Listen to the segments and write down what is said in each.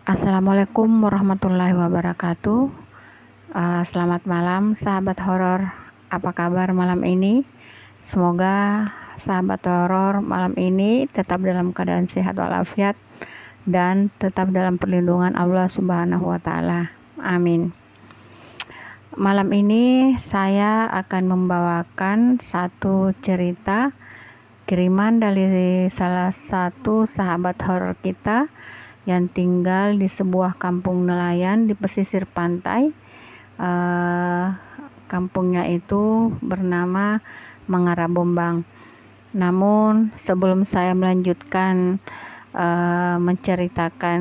Assalamualaikum warahmatullahi wabarakatuh. Selamat malam sahabat horor. Apa kabar malam ini? Semoga sahabat horor malam ini tetap dalam keadaan sehat walafiat dan tetap dalam perlindungan Allah Subhanahu wa taala. Amin. Malam ini saya akan membawakan satu cerita kiriman dari salah satu sahabat horor kita yang tinggal di sebuah kampung nelayan di pesisir pantai. Kampungnya itu bernama Mangarabombang. Namun sebelum saya melanjutkan menceritakan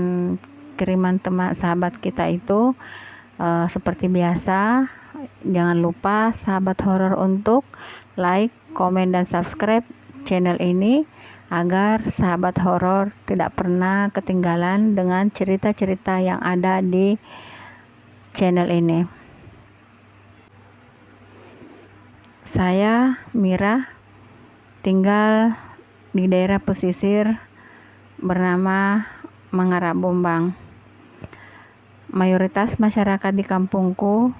kiriman teman sahabat kita itu, seperti biasa jangan lupa sahabat horor untuk like, komen, dan subscribe channel ini agar sahabat horor tidak pernah ketinggalan dengan cerita-cerita yang ada di channel ini. Saya Mira, tinggal di daerah pesisir bernama Mangarabombang. Mayoritas masyarakat di kampungku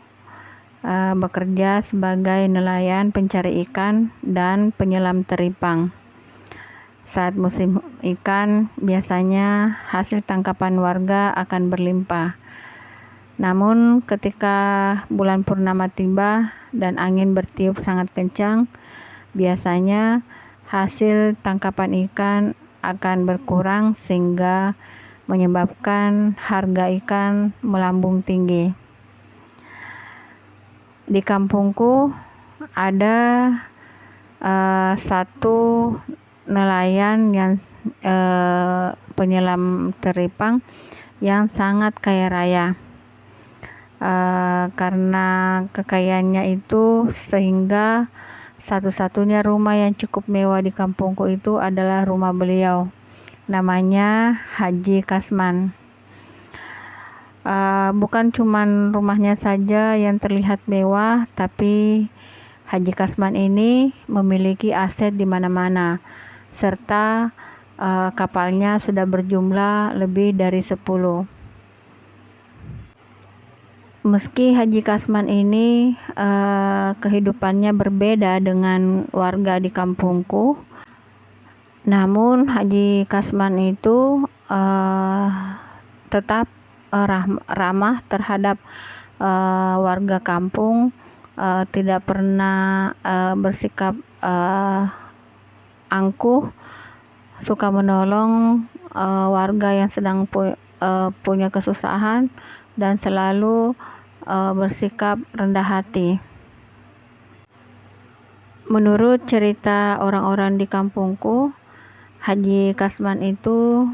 bekerja sebagai nelayan pencari ikan dan penyelam teripang. Saat musim ikan, biasanya hasil tangkapan warga akan berlimpah. Namun ketika bulan purnama tiba dan angin bertiup sangat kencang, biasanya hasil tangkapan ikan akan berkurang sehingga menyebabkan harga ikan melambung tinggi. Di kampungku ada satu nelayan yang penyelam teripang yang sangat kaya raya. Karena kekayaannya itu sehingga satu-satunya rumah yang cukup mewah di kampungku itu adalah rumah beliau, namanya Haji Kasman. Bukan cuman rumahnya saja yang terlihat mewah, tapi Haji Kasman ini memiliki aset di mana-mana, serta kapalnya sudah berjumlah lebih dari 10. Meski Haji Kasman ini kehidupannya berbeda dengan warga di kampungku, namun Haji Kasman itu tetap ramah terhadap warga kampung, tidak pernah bersikap angkuh, suka menolong warga yang sedang punya kesusahan, dan selalu bersikap rendah hati. Menurut cerita orang-orang di kampungku, Haji Kasman itu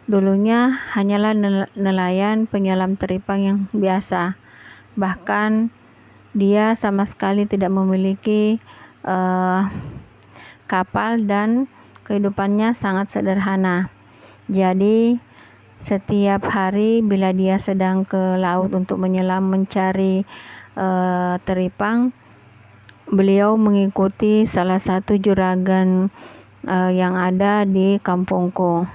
dulunya hanyalah nelayan penyelam teripang yang biasa. Bahkan dia sama sekali tidak memiliki kapal dan kehidupannya sangat sederhana. Jadi setiap hari bila dia sedang ke laut untuk menyelam mencari teripang, beliau mengikuti salah satu juragan yang ada di kampungku.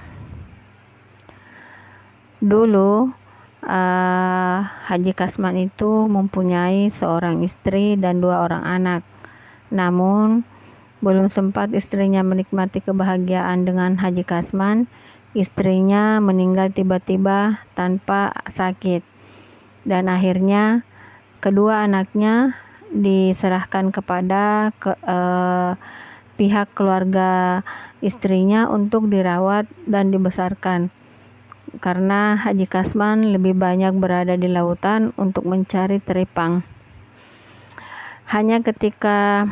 Dulu Haji Kasman itu mempunyai seorang istri dan 2 orang anak. Namun belum sempat istrinya menikmati kebahagiaan dengan Haji Kasman, istrinya meninggal tiba-tiba tanpa sakit, dan akhirnya kedua anaknya diserahkan kepada pihak keluarga istrinya untuk dirawat dan dibesarkan, karena Haji Kasman lebih banyak berada di lautan untuk mencari teripang. Hanya ketika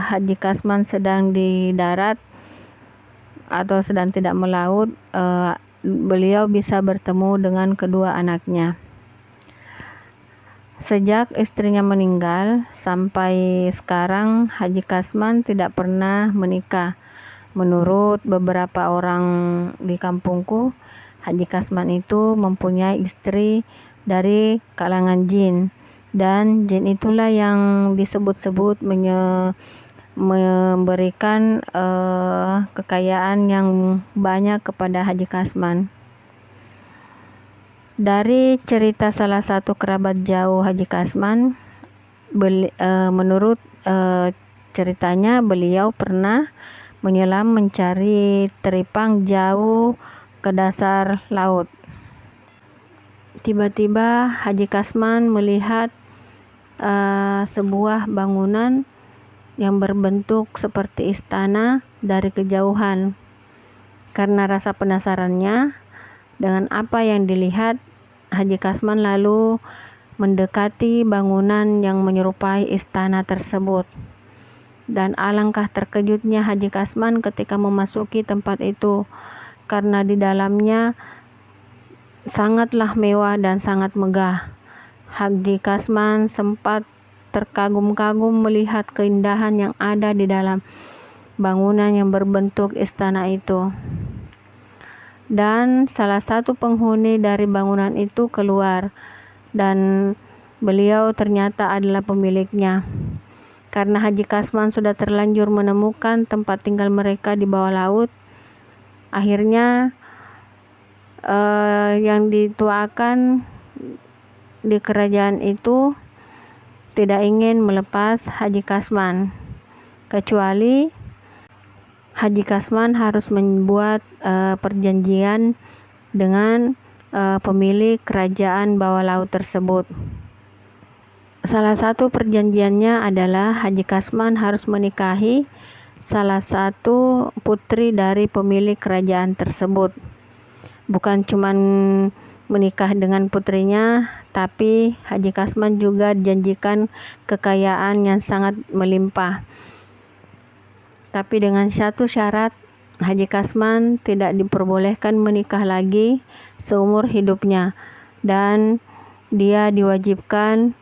Haji Kasman sedang di darat atau sedang tidak melaut, beliau bisa bertemu dengan kedua anaknya. Sejak istrinya meninggal sampai sekarang, Haji Kasman tidak pernah menikah. Menurut beberapa orang di kampungku, Haji Kasman itu mempunyai istri dari kalangan jin, dan jin itulah yang disebut-sebut memberikan kekayaan yang banyak kepada Haji Kasman. Dari cerita salah satu kerabat jauh Haji Kasman, menurut ceritanya beliau pernah menyelam mencari teripang jauh ke dasar laut. Tiba-tiba Haji Kasman melihat sebuah bangunan yang berbentuk seperti istana dari kejauhan. Karena rasa penasarannya dengan apa yang dilihat, Haji Kasman lalu mendekati bangunan yang menyerupai istana tersebut. Dan alangkah terkejutnya Haji Kasman ketika memasuki tempat itu, karena di dalamnya sangatlah mewah dan sangat megah. Haji Kasman sempat terkagum-kagum melihat keindahan yang ada di dalam bangunan yang berbentuk istana itu. Dan salah satu penghuni dari bangunan itu keluar, dan beliau ternyata adalah pemiliknya. Karena Haji Kasman sudah terlanjur menemukan tempat tinggal mereka di bawah laut, akhirnya yang dituakan di kerajaan itu tidak ingin melepas Haji Kasman, kecuali Haji Kasman harus membuat perjanjian dengan pemilik kerajaan bawah laut tersebut. Salah satu perjanjiannya adalah Haji Kasman harus menikahi salah satu putri dari pemilik kerajaan tersebut. Bukan cuma menikah dengan putrinya, tapi Haji Kasman juga dijanjikan kekayaan yang sangat melimpah. Tapi dengan satu syarat, Haji Kasman tidak diperbolehkan menikah lagi seumur hidupnya, dan dia diwajibkan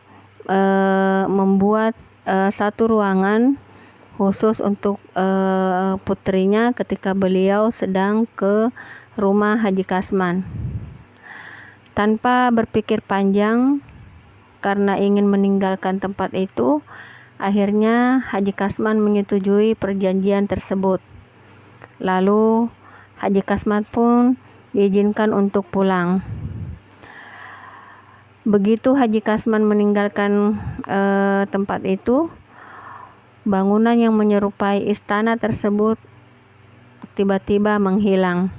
membuat satu ruangan khusus untuk putrinya ketika beliau sedang ke rumah Haji Kasman. Tanpa berpikir panjang, karena ingin meninggalkan tempat itu, akhirnya Haji Kasman menyetujui perjanjian tersebut. Lalu Haji Kasman pun diizinkan untuk pulang. Begitu Haji Kasman meninggalkan tempat itu, bangunan yang menyerupai istana tersebut tiba-tiba menghilang.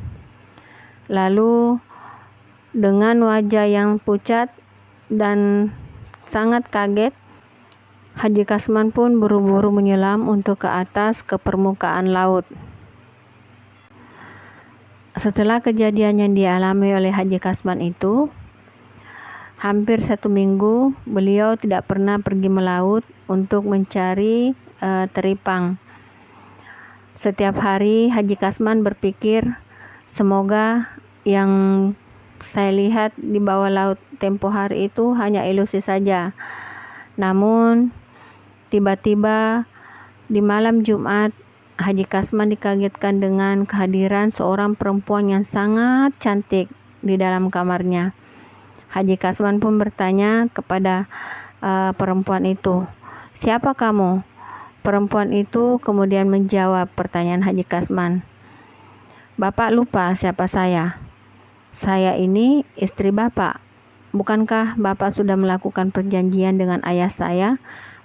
Lalu dengan wajah yang pucat dan sangat kaget, Haji Kasman pun buru-buru menyelam untuk ke atas ke permukaan laut. Setelah kejadian yang dialami oleh Haji Kasman itu, hampir 1 minggu beliau tidak pernah pergi melaut untuk mencari teripang. Setiap hari Haji Kasman berpikir, semoga yang saya lihat di bawah laut tempo hari itu hanya ilusi saja. Namun tiba-tiba di malam Jumat, Haji Kasman dikagetkan dengan kehadiran seorang perempuan yang sangat cantik di dalam kamarnya. Haji Kasman pun bertanya kepada perempuan itu, "Siapa kamu?" Perempuan itu kemudian menjawab pertanyaan Haji Kasman, "Bapak lupa siapa saya? Saya ini istri Bapak. Bukankah Bapak sudah melakukan perjanjian dengan ayah saya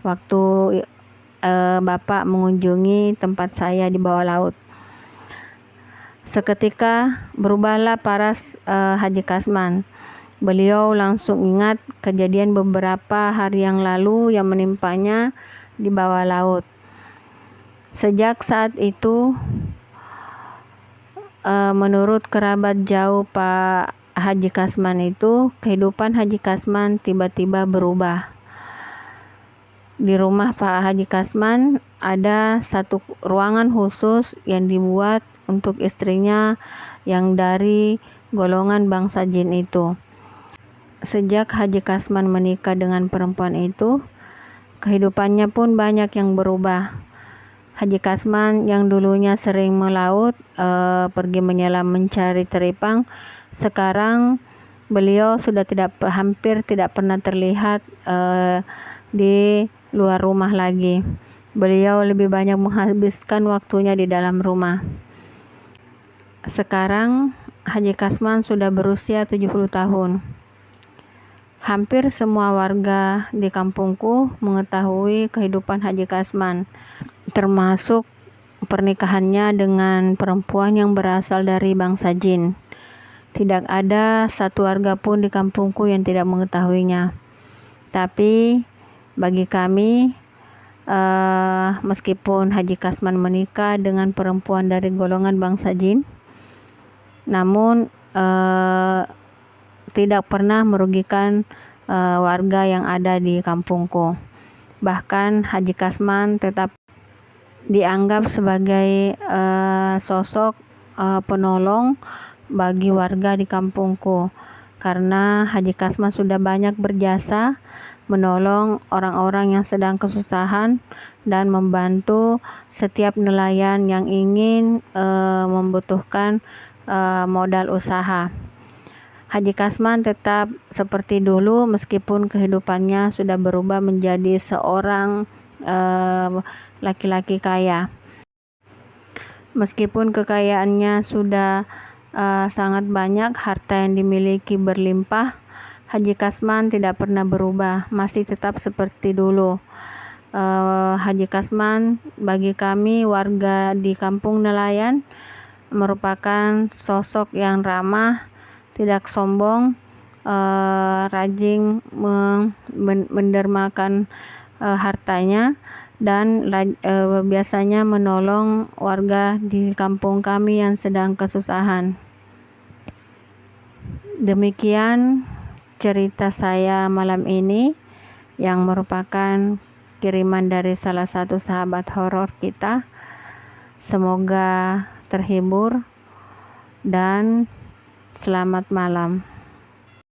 waktu Bapak mengunjungi tempat saya di bawah laut?" Seketika berubahlah paras Haji Kasman. Beliau langsung ingat kejadian beberapa hari yang lalu yang menimpanya di bawah laut. Sejak saat itu, menurut kerabat jauh Pak Haji Kasman itu, kehidupan Haji Kasman tiba-tiba berubah. Di rumah Pak Haji Kasman ada satu ruangan khusus yang dibuat untuk istrinya yang dari golongan bangsa jin itu. Sejak Haji Kasman menikah dengan perempuan itu, kehidupannya pun banyak yang berubah. Haji Kasman yang dulunya sering melaut, pergi menyelam mencari teripang, sekarang beliau sudah hampir tidak pernah terlihat di luar rumah lagi. Beliau lebih banyak menghabiskan waktunya di dalam rumah. Sekarang Haji Kasman sudah berusia 70 tahun. Hampir semua warga di kampungku mengetahui kehidupan Haji Kasman, termasuk pernikahannya dengan perempuan yang berasal dari bangsa jin. Tidak ada satu warga pun di kampungku yang tidak mengetahuinya. Tapi bagi kami, meskipun Haji Kasman menikah dengan perempuan dari golongan bangsa jin, namun tidak pernah merugikan warga yang ada di kampungku. Bahkan Haji Kasman tetap dianggap sebagai sosok penolong bagi warga di kampungku, karena Haji Kasman sudah banyak berjasa menolong orang-orang yang sedang kesusahan dan membantu setiap nelayan yang ingin membutuhkan modal usaha. Haji Kasman tetap seperti dulu meskipun kehidupannya sudah berubah menjadi seorang laki-laki kaya. Meskipun kekayaannya sudah sangat banyak, harta yang dimiliki berlimpah, Haji Kasman tidak pernah berubah, masih tetap seperti dulu. Haji Kasman bagi kami warga di kampung nelayan merupakan sosok yang ramah, tidak sombong, rajin mendermakan hartanya, dan biasanya menolong warga di kampung kami yang sedang kesusahan. Demikian cerita saya malam ini yang merupakan kiriman dari salah satu sahabat horor kita. Semoga terhibur dan selamat malam.